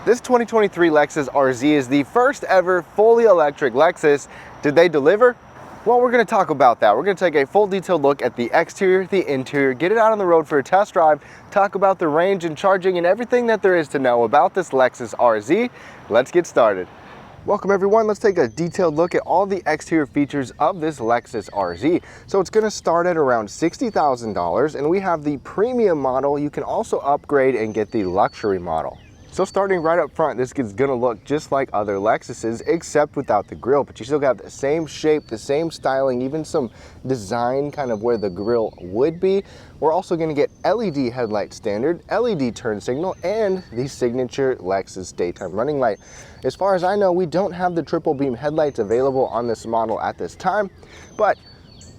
This 2023 Lexus RZ is the first ever fully electric Lexus. Did they deliver? Well, we're going to talk about that. We're going to take a full detailed look at the exterior, the interior, get it out on the road for a test drive, talk about the range and charging and everything that there is to know about this Lexus RZ. Let's get started. Welcome everyone, let's take a detailed look at all the exterior features of this Lexus RZ. So it's going to start at around $60,000 and we have the premium model. You can also upgrade and get the luxury model. So starting right up front, this is gonna look just like other Lexuses except without the grille, but you still got the same shape, the same styling, even some design kind of where the grille would be. We're also gonna get LED headlight standard, LED turn signal, and the signature Lexus daytime running light. As far as I know, we don't have the triple beam headlights available on this model at this time, but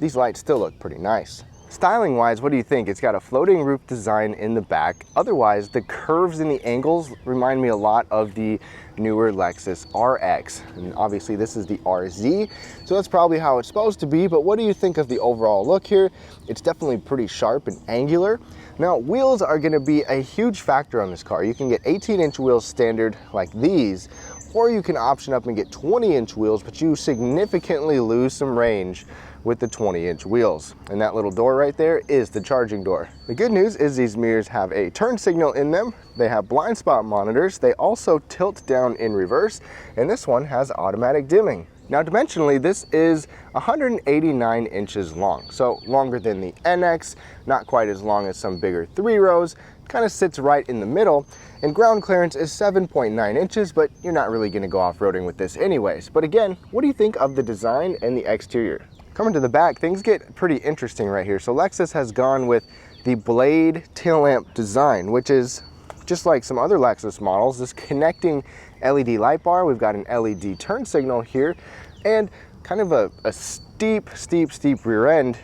these lights still look pretty nice. Styling wise, what do you think? It's got a floating roof design in the back. Otherwise, the curves and the angles remind me a lot of the newer Lexus RX. And obviously this is the RZ, so that's probably how it's supposed to be, but what do you think of the overall look here? It's definitely pretty sharp and angular. Now, wheels are gonna be a huge factor on this car. You can get 18-inch wheels standard like these, or you can option up and get 20-inch wheels, but you significantly lose some range with the 20-inch wheels. And that little door right there is the charging door. The good news is these mirrors have a turn signal in them. They have blind spot monitors. They also tilt down in reverse, and this one has automatic dimming. Now dimensionally, this is 189 inches long, so longer than the NX, not quite as long as some bigger 3-rows, kind of sits right in the middle, and ground clearance is 7.9 inches, but you're not really gonna go off-roading with this anyways. But again, what do you think of the design and the exterior? Coming to the back, things get pretty interesting right here. So Lexus has gone with the blade tail lamp design, which is just like some other Lexus models, this connecting LED light bar. We've got an LED turn signal here and kind of a steep rear end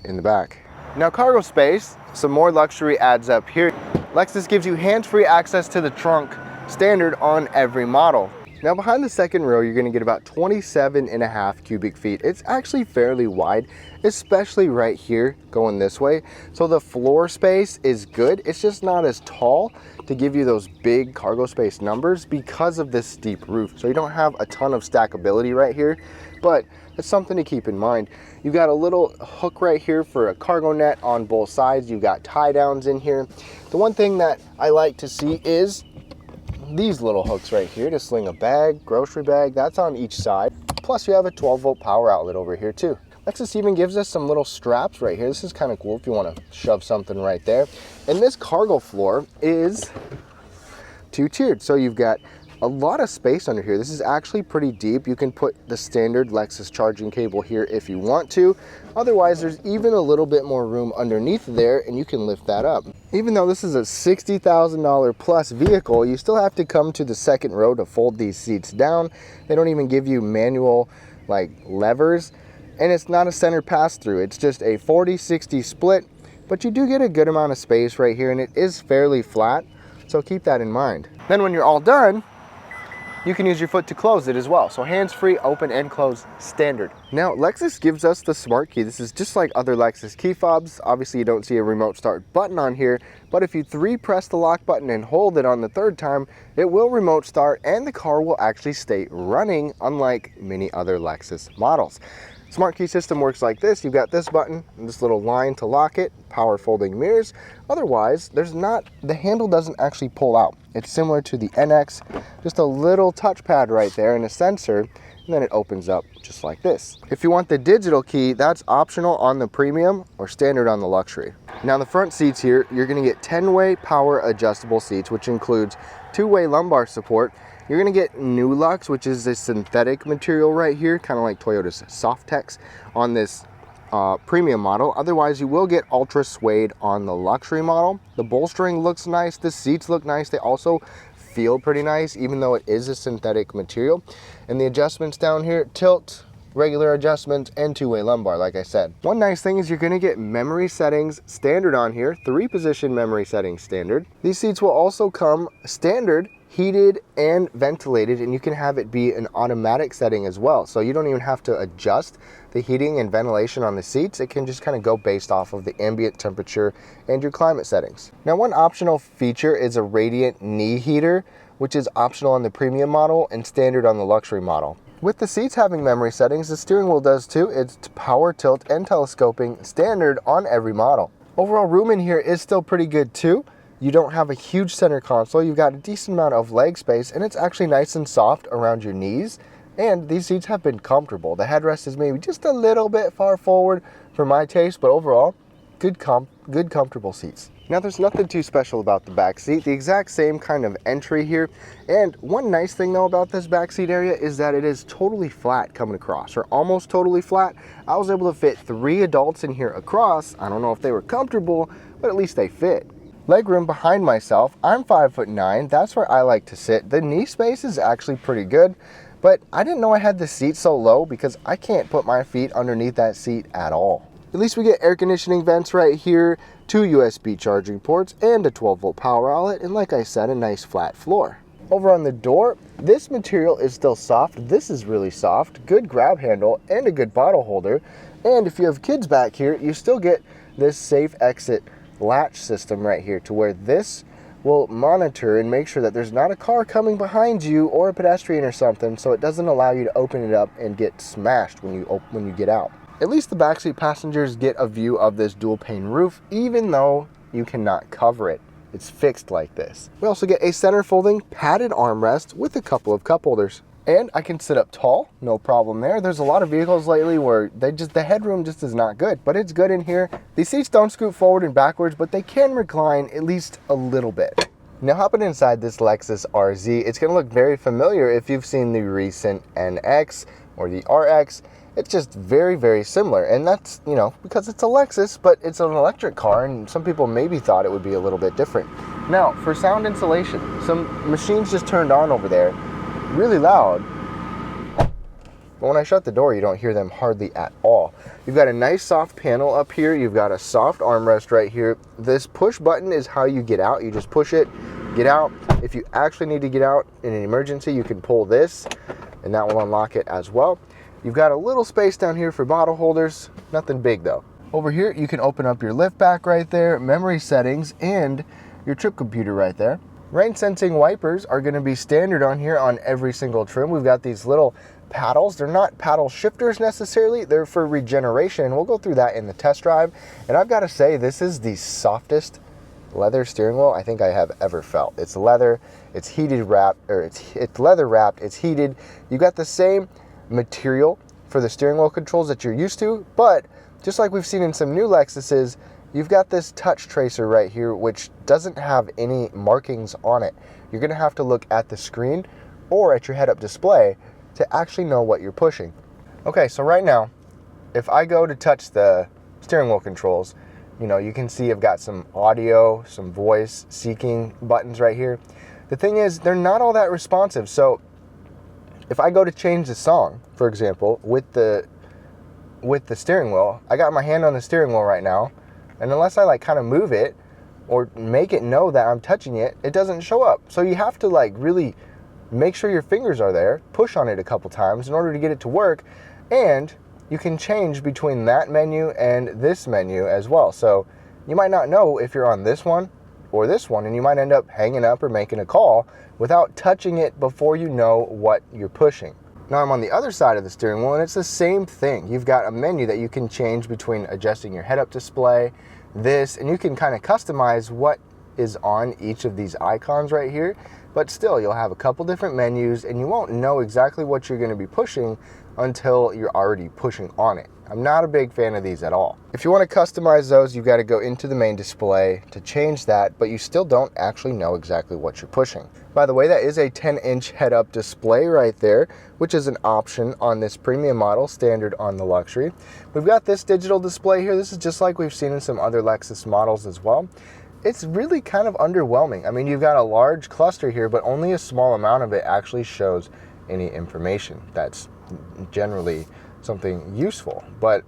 in the back. Now cargo space, some more luxury adds up here. Lexus gives you hands-free access to the trunk standard on every model. Now behind the second row, you're gonna get about 27.5 cubic feet. It's actually fairly wide, especially right here going this way. So the floor space is good. It's just not as tall to give you those big cargo space numbers because of this steep roof. So you don't have a ton of stackability right here, but it's something to keep in mind. You've got a little hook right here for a cargo net on both sides. You've got tie downs in here. The one thing that I like to see is these little hooks right here to sling a bag, grocery bag, that's on each side. Plus you have a 12-volt power outlet over here too. Lexus even gives us some little straps right here. This is kind of cool if you want to shove something right there. And this cargo floor is two-tiered, so you've got a lot of space under here. This is actually pretty deep. You can put the standard Lexus charging cable here if you want to. Otherwise, there's even a little bit more room underneath there and you can lift that up. Even though this is a $60,000 plus vehicle, you still have to come to the second row to fold these seats down. They don't even give you manual like levers, and it's not a center pass through. It's just a 40-60 split, but you do get a good amount of space right here and it is fairly flat. So keep that in mind. Then when you're all done, you can use your foot to close it as well. So hands-free, open and close standard. Now, Lexus gives us the smart key. This is just like other Lexus key fobs. Obviously, you don't see a remote start button on here, but if you 3-press the lock button and hold it on the 3rd time, it will remote start and the car will actually stay running, unlike many other Lexus models. Smart key system works like this. You've got this button and this little line to lock it, power folding mirrors. Otherwise, the handle doesn't actually pull out. It's similar to the NX, just a little touchpad right there and a sensor, and then it opens up just like this. If you want the digital key, that's optional on the premium or standard on the luxury. Now the front seats here, you're gonna get 10-way power adjustable seats, which includes 2-way lumbar support. You're gonna get New Lux, which is a synthetic material right here, kind of like Toyota's Softex on this premium model. Otherwise, you will get ultra suede on the luxury model. The bolstering looks nice, the seats look nice. They also feel pretty nice, even though it is a synthetic material. And the adjustments down here, tilt, regular adjustments, and 2-way lumbar, like I said. One nice thing is you're gonna get memory settings standard on here, 3-position memory settings standard. These seats will also come standard, heated and ventilated, and you can have it be an automatic setting as well. So you don't even have to adjust the heating and ventilation on the seats. It can just kind of go based off of the ambient temperature and your climate settings. Now, one optional feature is a radiant knee heater which is optional on the premium model and standard on the luxury model. With the seats having memory settings, the steering wheel does too. It's power, tilt, and telescoping, standard on every model. Overall room in here is still pretty good too. You don't have a huge center console. You've got a decent amount of leg space, and it's actually nice and soft around your knees. And these seats have been comfortable. The headrest is maybe just a little bit far forward for my taste, but overall, good comfortable seats. Now there's nothing too special about the back seat. The exact same kind of entry here. And one nice thing though about this back seat area is that it is totally flat coming across, or almost totally flat. I was able to fit 3 adults in here across. I don't know if they were comfortable, but at least they fit. Legroom behind myself, I'm 5'9". That's where I like to sit. The knee space is actually pretty good, but I didn't know I had the seat so low because I can't put my feet underneath that seat at all. At least we get air conditioning vents right here, 2 USB charging ports, and a 12-volt power outlet, and like I said, a nice flat floor. Over on the door, this material is still soft. This is really soft, good grab handle, and a good bottle holder. And if you have kids back here, you still get this safe exit latch system right here, to where this will monitor and make sure that there's not a car coming behind you or a pedestrian or something, so it doesn't allow you to open it up and get smashed when you get out. At least the backseat passengers get a view of this dual pane roof, even though you cannot cover it. It's fixed like this. We also get a center folding padded armrest with a couple of cup holders. And I can sit up tall, no problem there. There's a lot of vehicles lately where the headroom just is not good, but it's good in here. These seats don't scoot forward and backwards, but they can recline at least a little bit. Now hopping inside this Lexus RZ, it's gonna look very familiar if you've seen the recent NX or the RX. It's just very, very similar, and that's, you know, because it's a Lexus, but it's an electric car, and some people maybe thought it would be a little bit different. Now, for sound insulation, some machines just turned on over there, really loud, but when I shut the door, you don't hear them hardly at all. You've got a nice soft panel up here. You've got a soft armrest right here. This push button is how you get out. You just push it, get out. If you actually need to get out in an emergency, you can pull this, and that will unlock it as well. You've got a little space down here for bottle holders, nothing big though. Over here, you can open up your lift back right there, memory settings, and your trip computer right there. Rain sensing wipers are gonna be standard on here on every single trim. We've got these little paddles. They're not paddle shifters necessarily, they're for regeneration. We'll go through that in the test drive. And I've gotta say, this is the softest leather steering wheel I think I have ever felt. It's leather, it's heated wrapped, or it's leather wrapped, it's heated. You got the same material for the steering wheel controls that you're used to, but just like we've seen in some new Lexuses, you've got this touch tracer right here which doesn't have any markings on it. You're gonna have to look at the screen or at your head-up display to actually know what you're pushing. Okay, so right now, if I go to touch the steering wheel controls, you know, you can see I've got some audio, some voice seeking buttons right here. The thing is, they're not all that responsive, so if I go to change the song, for example, with the steering wheel, I got my hand on the steering wheel right now, and unless I like kind of move it or make it know that I'm touching it, it doesn't show up. So you have to like really make sure your fingers are there, push on it a couple times in order to get it to work, and you can change between that menu and this menu as well. So you might not know if you're on this one or this one, and you might end up hanging up or making a call without touching it before you know what you're pushing. Now I'm on the other side of the steering wheel, and it's the same thing. You've got a menu that you can change between adjusting your head-up display, this, and you can kind of customize what is on each of these icons right here, but still you'll have a couple different menus and you won't know exactly what you're going to be pushing until you're already pushing on it. I'm not a big fan of these at all. If you want to customize those, you've got to go into the main display to change that, but you still don't actually know exactly what you're pushing. By the way, that is a 10-inch head-up display right there, which is an option on this premium model, standard on the luxury. We've got this digital display here. This is just like we've seen in some other Lexus models as well. It's really kind of underwhelming. I mean, you've got a large cluster here, but only a small amount of it actually shows any information. That's generally something useful, but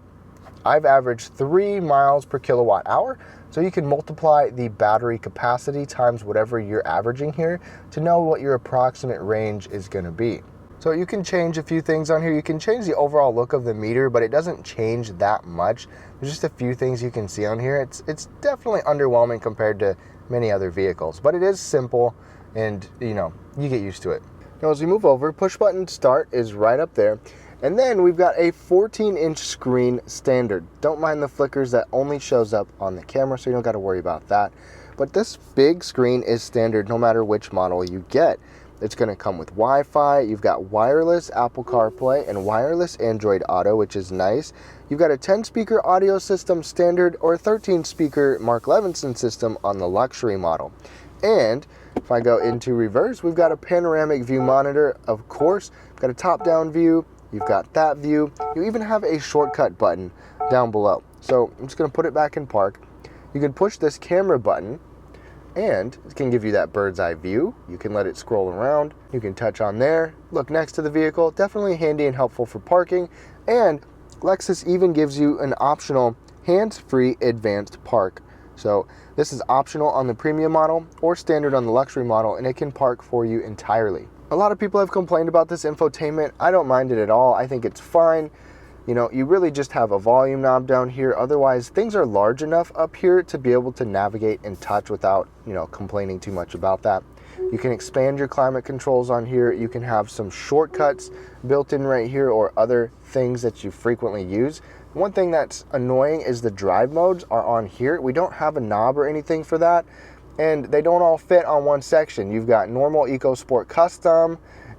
I've averaged 3 miles per kilowatt hour, so you can multiply the battery capacity times whatever you're averaging here to know what your approximate range is going to be. So you can change a few things on here. You can change the overall look of the meter, but it doesn't change that much. There's just a few things you can see on here. It's definitely underwhelming compared to many other vehicles, but it is simple and you know, you get used to it. Now as we move over, push button start is right up there. And then we've got a 14-inch screen standard. Don't mind the flickers, that only shows up on the camera, so you don't got to worry about that. But this big screen is standard no matter which model you get. It's going to come with Wi-Fi. You've got wireless Apple CarPlay and wireless Android Auto, which is nice. You've got a 10-speaker audio system standard or a 13-speaker Mark Levinson system on the luxury model. And if I go into reverse, we've got a panoramic view monitor, of course. We've got a top-down view. You've got that view. You even have a shortcut button down below. So I'm just going to put it back in park. You can push this camera button and it can give you that bird's eye view. You can let it scroll around. You can touch on there, look next to the vehicle. Definitely handy and helpful for parking. And Lexus even gives you an optional hands-free advanced park. So this is optional on the premium model or standard on the luxury model, and it can park for you entirely. A lot of people have complained about this infotainment. I don't mind it at all. I think it's fine. You know, you really just have a volume knob down here. Otherwise, things are large enough up here to be able to navigate and touch without, you know, complaining too much about that. You can expand your climate controls on here. You can have some shortcuts built in right here or other things that you frequently use. One thing that's annoying is the drive modes are on here. We don't have a knob or anything for that, and they don't all fit on one section. You've got normal, eco, sport, custom,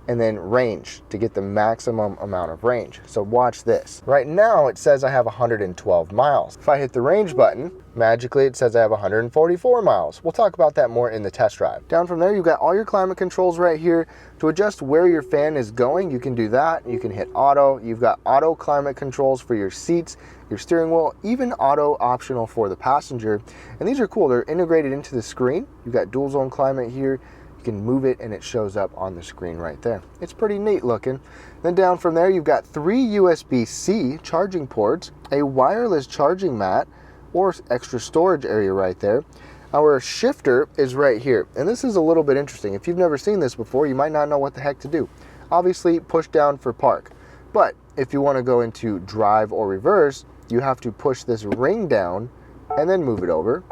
and then range to get the maximum amount of range. So watch this. Right now it says I have 112 miles. If I hit the range button, magically it says I have 144 miles. We'll talk about that more in the test drive. Down from there, you've got all your climate controls right here. To adjust where your fan is going, you can do that. You can hit auto. You've got auto climate controls for your seats, your steering wheel, even auto optional for the passenger. And these are cool. They're integrated into the screen. You've got dual zone climate here. You can move it and it shows up on the screen right there. It's pretty neat looking. Then down from there, you've got 3 USB-C charging ports, a wireless charging mat, or extra storage area right there. Our shifter is right here. And this is a little bit interesting. If you've never seen this before, you might not know what the heck to do. Obviously, push down for park. But if you want to go into drive or reverse, you have to push this ring down and then move it over.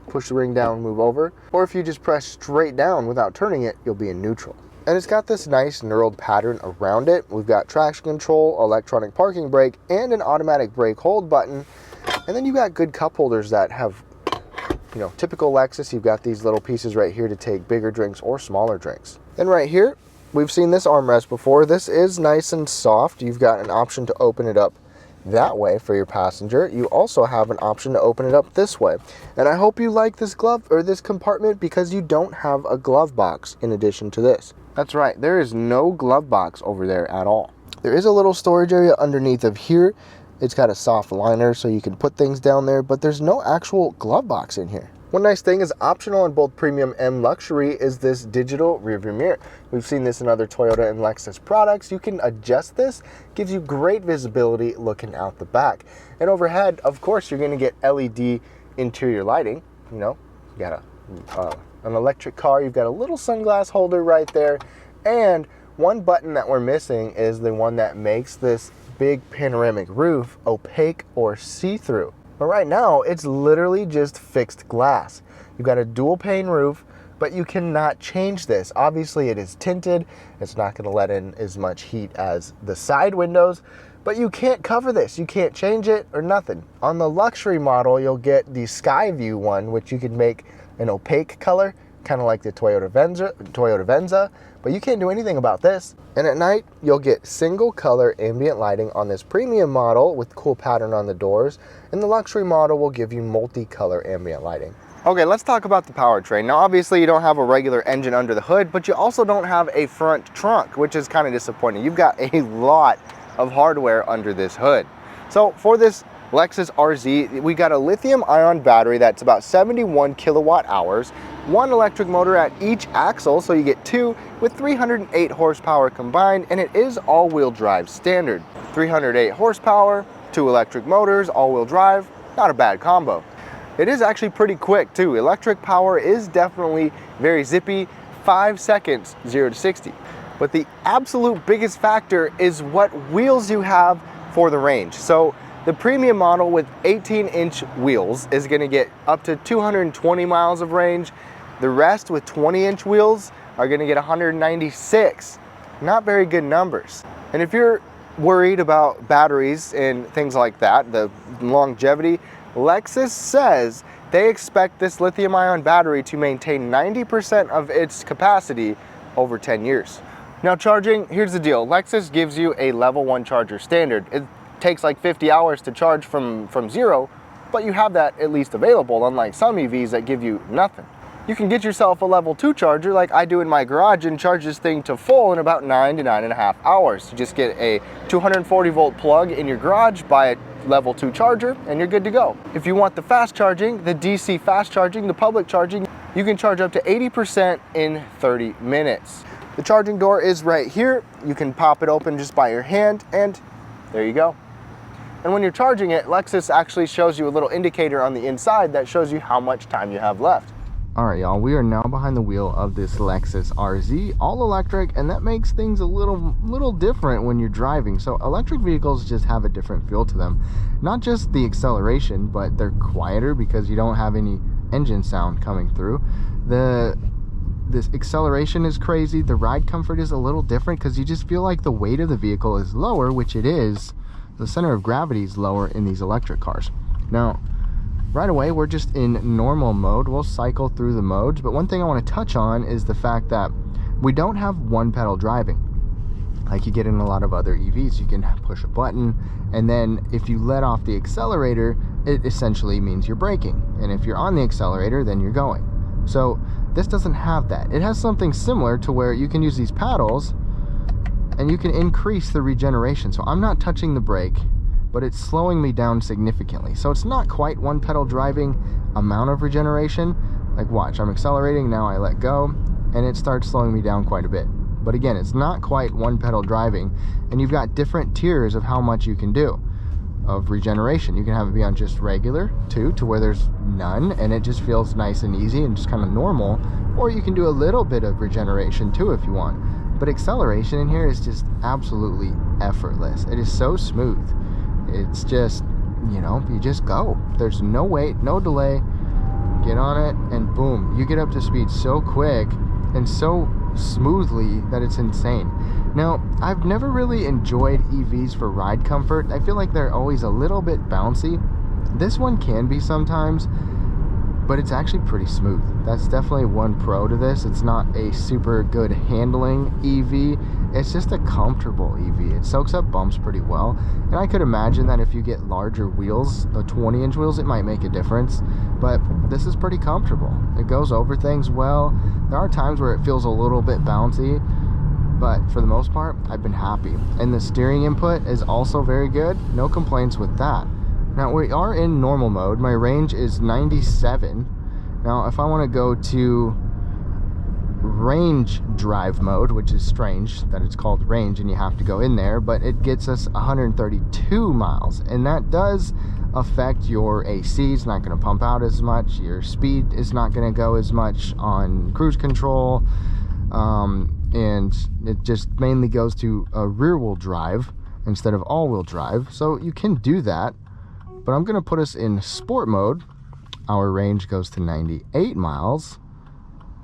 Push the ring down, move over, or if you just press straight down without turning it, you'll be in neutral. And it's got this nice knurled pattern around it. We've got traction control, electronic parking brake, and an automatic brake hold button. And then you've got good cup holders that have, you know, typical Lexus. You've got these little pieces right here to take bigger drinks or smaller drinks. Then right here, we've seen this armrest before. This is nice and soft. You've got an option to open it up that way for your passenger. You also have an option to open it up this way. And I hope you like this glove or this compartment because you don't have a glove box in addition to this. That's right, there is no glove box over there at all. There is a little storage area underneath of here. It's got a soft liner so you can put things down there, but there's no actual glove box in here. One nice thing is optional on both premium and luxury is this digital rearview mirror. We've seen this in other Toyota and Lexus products. You can adjust this, gives you great visibility looking out the back. And overhead, of course, you're gonna get LED interior lighting. You know, you got an electric car, you've got a little sunglass holder right there. And one button that we're missing is the one that makes this big panoramic roof opaque or see-through. But right now, it's literally just fixed glass. You've got a dual pane roof, but you cannot change this. Obviously, it is tinted. It's not gonna let in as much heat as the side windows, but you can't cover this. You can't change it or nothing. On the luxury model, you'll get the Sky View one, which you can make an opaque color, kind of like the Toyota Venza, but you can't do anything about this. And at night, you'll get single color ambient lighting on this premium model with cool pattern on the doors, and the luxury model will give you multicolor ambient lighting. Okay, let's talk about the powertrain. Now, obviously you don't have a regular engine under the hood, but you also don't have a front trunk, which is kind of disappointing. You've got a lot of hardware under this hood. So for this Lexus RZ, we got a lithium-ion battery that's about 71 kilowatt hours, one electric motor at each axle, so you get 2 with 308 horsepower combined, and it is all-wheel drive standard. 308 horsepower, 2 electric motors, all-wheel drive, not a bad combo. It is actually pretty quick too. Electric power is definitely very zippy, 5 seconds, 0 to 60. But the absolute biggest factor is what wheels you have for the range. So the premium model with 18-inch wheels is gonna get up to 220 miles of range. The rest with 20-inch wheels are gonna get 196. Not very good numbers. And if you're worried about batteries and things like that, the longevity, Lexus says they expect this lithium-ion battery to maintain 90% of its capacity over 10 years. Now charging, here's the deal. Lexus gives you a level 1 charger standard. It takes like 50 hours to charge from zero, but you have that at least available, unlike some EVs that give you nothing. You can get yourself a level 2 charger like I do in my garage and charge this thing to full in about 9 to 9.5 hours. You just get a 240 volt plug in your garage, buy a level 2 charger, and you're good to go. If you want the fast charging, the DC fast charging, the public charging, you can charge up to 80% in 30 minutes. The charging door is right here. You can pop it open just by your hand, and there you go. And when you're charging it, Lexus actually shows you a little indicator on the inside that shows you how much time you have left. All right, y'all, we are now behind the wheel of this Lexus RZ, all electric, and that makes things a little different when you're driving. So electric vehicles just have a different feel to them. Not just the acceleration, but they're quieter because you don't have any engine sound coming through. This acceleration is crazy. The ride comfort is a little different because you just feel like the weight of the vehicle is lower, which it is. The center of gravity is lower in these electric cars. Now, right away, we're just in normal mode. We'll cycle through the modes, but one thing I want to touch on is the fact that we don't have one pedal driving like you get in a lot of other EVs. You can push a button, and then if you let off the accelerator, it essentially means you're braking, and if you're on the accelerator, then you're going. So this doesn't have that. It has something similar to where you can use these paddles and you can increase the regeneration. So I'm not touching the brake, but it's slowing me down significantly. So it's not quite one pedal driving amount of regeneration. Like watch, I'm accelerating, now I let go, and it starts slowing me down quite a bit. But again, it's not quite one pedal driving, and you've got different tiers of how much you can do of regeneration. You can have it be on just regular to where there's none, and it just feels nice and easy and just kind of normal, or you can do a little bit of regeneration too if you want. But acceleration in here is just absolutely effortless. It is so smooth. It's just, you know, you just go. There's no wait, no delay. Get on it and boom, you get up to speed so quick and so smoothly that it's insane. Now, I've never really enjoyed EVs for ride comfort. I feel like they're always a little bit bouncy. This one can be sometimes, but it's actually pretty smooth. That's definitely one pro to this. It's not a super good handling EV. It's just a comfortable EV. It soaks up bumps pretty well. And I could imagine that if you get larger wheels, the 20-inch wheels, it might make a difference. But this is pretty comfortable. It goes over things well. There are times where it feels a little bit bouncy, but for the most part, I've been happy. And the steering input is also very good. No complaints with that. Now, we are in normal mode. My range is 97. Now, if I want to go to range drive mode, which is strange that it's called range and you have to go in there, but it gets us 132 miles, and that does affect your AC. It's not going to pump out as much. Your speed is not going to go as much on cruise control, and it just mainly goes to a rear-wheel drive instead of all-wheel drive, so you can do that. But I'm going to put us in sport mode. Our range goes to 98 miles.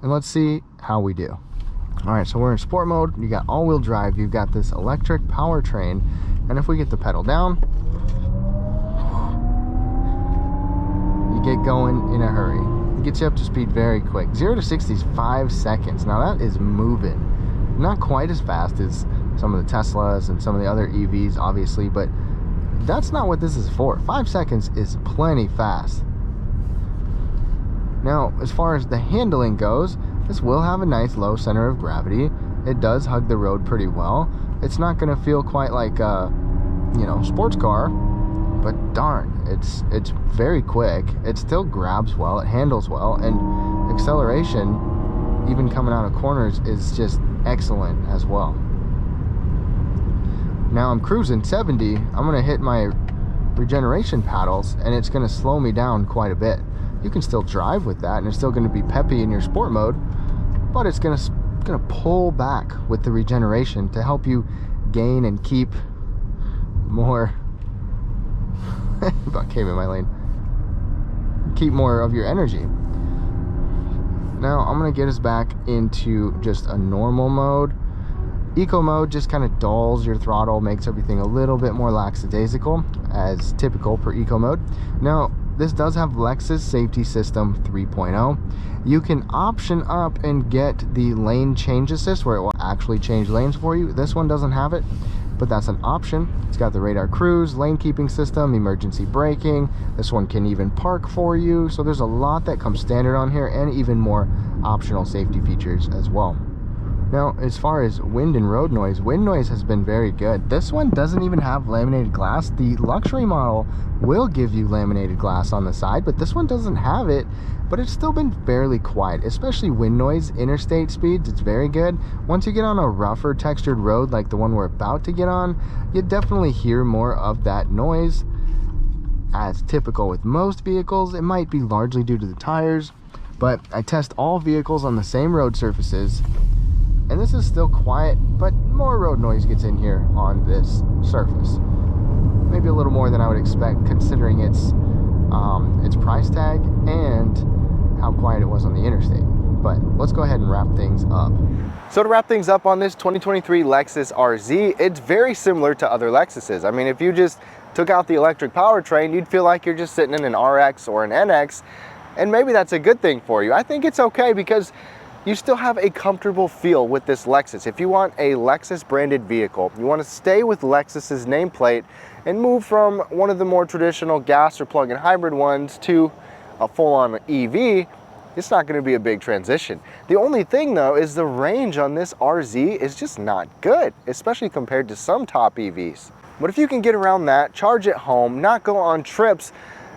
And let's see how we do. All right, so we're in sport mode. You got all-wheel drive. You've got this electric powertrain. And if we get the pedal down, you get going in a hurry. It gets you up to speed very quick. 0 to 60 is 5 seconds. Now that is moving. Not quite as fast as some of the Teslas and some of the other EVs, obviously, but that's not what this is for. 5 seconds is plenty fast. Now, as far as the handling goes, this will have a nice low center of gravity. It does hug the road pretty well. It's not going to feel quite like a, you know, sports car, but darn, it's very quick. It still grabs well, it handles well, and acceleration, even coming out of corners, is just excellent as well. Now I'm cruising 70, I'm gonna hit my regeneration paddles and it's gonna slow me down quite a bit. You can still drive with that and it's still gonna be peppy in your sport mode, but it's gonna pull back with the regeneration to help you gain and keep more, about came in my lane, keep more of your energy. Now I'm gonna get us back into just a normal mode. Eco mode just kind of dulls your throttle, makes everything a little bit more lackadaisical, as typical for eco mode. Now, this does have Lexus Safety System 3.0. You can option up and get the lane change assist, where it will actually change lanes for you. This one doesn't have it, but that's an option. It's got the radar cruise, lane keeping system, emergency braking. This one can even park for you. So there's a lot that comes standard on here, and even more optional safety features as well. Now, as far as wind and road noise, wind noise has been very good. This one doesn't even have laminated glass. The luxury model will give you laminated glass on the side, but this one doesn't have it. But it's still been fairly quiet, especially wind noise. Interstate speeds, it's very good. Once you get on a rougher textured road like the one we're about to get on, you definitely hear more of that noise. As typical with most vehicles, it might be largely due to the tires, but I test all vehicles on the same road surfaces, and this is still quiet, but more road noise gets in here on this surface. Maybe a little more than I would expect, considering its price tag and how quiet it was on the interstate. But let's go ahead and wrap things up. So to wrap things up on this 2023 Lexus RZ, it's very similar to other Lexuses. I mean, if you just took out the electric powertrain, you'd feel like you're just sitting in an RX or an NX, and maybe that's a good thing for you. I think it's okay because you still have a comfortable feel with this Lexus. If you want a Lexus branded vehicle, you want to stay with Lexus's nameplate and move from one of the more traditional gas or plug-in hybrid ones to a full-on EV, it's not going to be a big transition. The only thing though is the range on this RZ is just not good, especially compared to some top EVs. But if you can get around that, charge at home, not go on trips,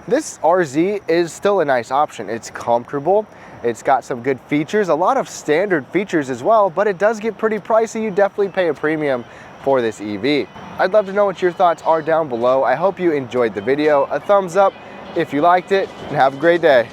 this RZ is still a nice option. It's comfortable. It's got some good features, a lot of standard features as well, but it does get pretty pricey. You definitely pay a premium for this EV. I'd love to know what your thoughts are down below. I hope you enjoyed the video. A thumbs up if you liked it, and have a great day.